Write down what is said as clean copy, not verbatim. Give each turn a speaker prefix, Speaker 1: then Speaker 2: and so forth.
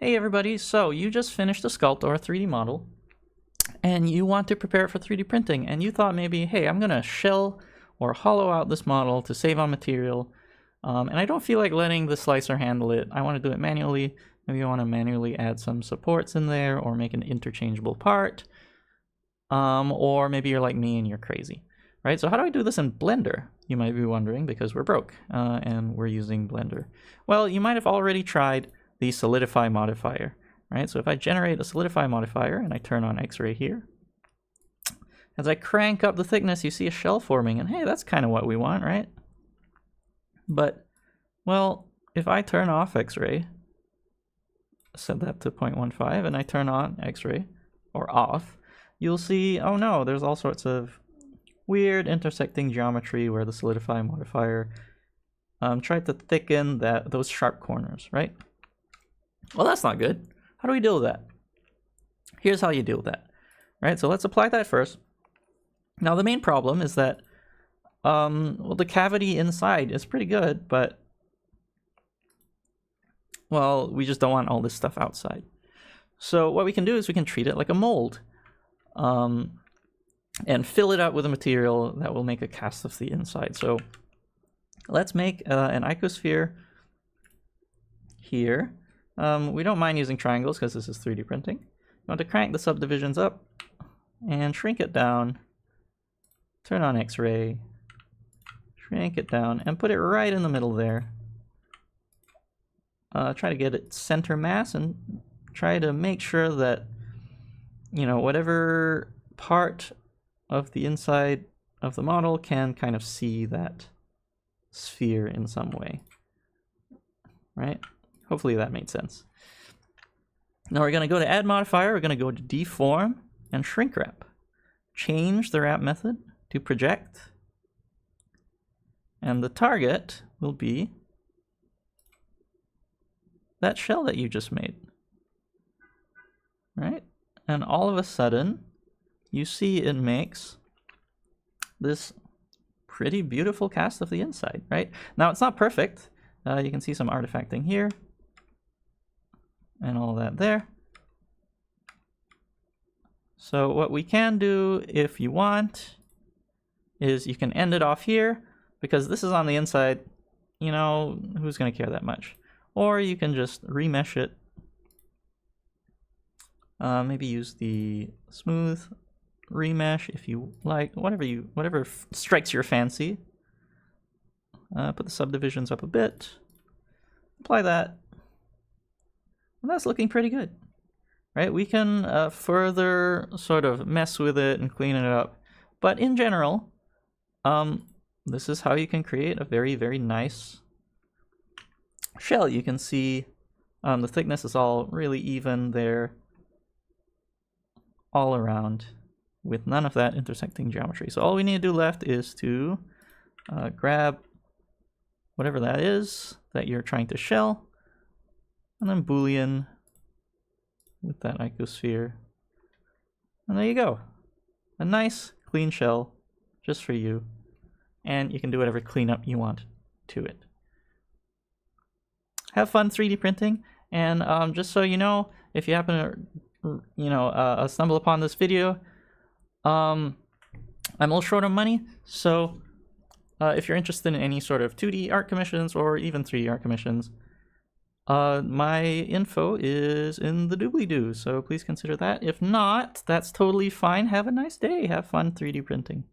Speaker 1: Hey everybody, so you just finished a sculpt or a 3D model and you want to prepare it for 3D printing, and you thought maybe, hey, I'm gonna shell or hollow out this model to save on material, and I don't feel like letting the slicer handle it. I want to do it manually. Maybe I want to manually add some supports in there or make an interchangeable part, or maybe you're like me and you're crazy, right? So how do I do this in Blender? You might be wondering, because we're broke and we're using Blender. Well, you might have already tried the solidify modifier, right? So if I generate a solidify modifier and I turn on X-ray here, as I crank up the thickness, you see a shell forming, and hey, that's kind of what we want, right? But, well, if I turn off X-ray, set that to 0.15, and I turn on X-ray, or off, you'll see, oh no, there's all sorts of weird intersecting geometry where the solidify modifier tried to thicken those sharp corners, right? Well, that's not good. How do we deal with that? Here's how you deal with that, right? So let's apply that first. Now, the main problem is that, well, the cavity inside is pretty good, but, well, we just don't want all this stuff outside. So what we can do is we can treat it like a mold, and fill it up with a material that will make a cast of the inside. So let's make an icosphere here. We don't mind using triangles because this is 3D printing. You want to crank the subdivisions up and shrink it down, turn on X-ray, shrink it down, and put it right in the middle there. Try to get it center mass and try to make sure that, you know, whatever part of the inside of the model can kind of see that sphere in some way, right? Hopefully that made sense. Now we're going to go to add modifier, we're going to go to deform and shrink wrap. Change the wrap method to project, and the target will be that shell that you just made, right? And all of a sudden, you see it makes this pretty beautiful cast of the inside, right? Now it's not perfect. You can see some artifacting here and all that there. So what we can do, if you want, is you can end it off here, because this is on the inside. You know, who's going to care that much? Or you can just remesh it. Maybe use the smooth remesh if you like, whatever strikes your fancy. Put the subdivisions up a bit. Apply that. And that's looking pretty good, right? We can further sort of mess with it and clean it up. But in general, this is how you can create a very, very nice shell. You can see the thickness is all really even there all around with none of that intersecting geometry. So all we need to do left is to grab whatever that is that you're trying to shell, and then Boolean with that icosphere. And there you go. A nice clean shell just for you. And you can do whatever cleanup you want to it. Have fun 3D printing. And just so you know, if you happen to stumble upon this video, I'm a little short on money. So if you're interested in any sort of 2D art commissions or even 3D art commissions, my info is in the doobly-doo, so please consider that. If not, that's totally fine. Have a nice day. Have fun 3D printing.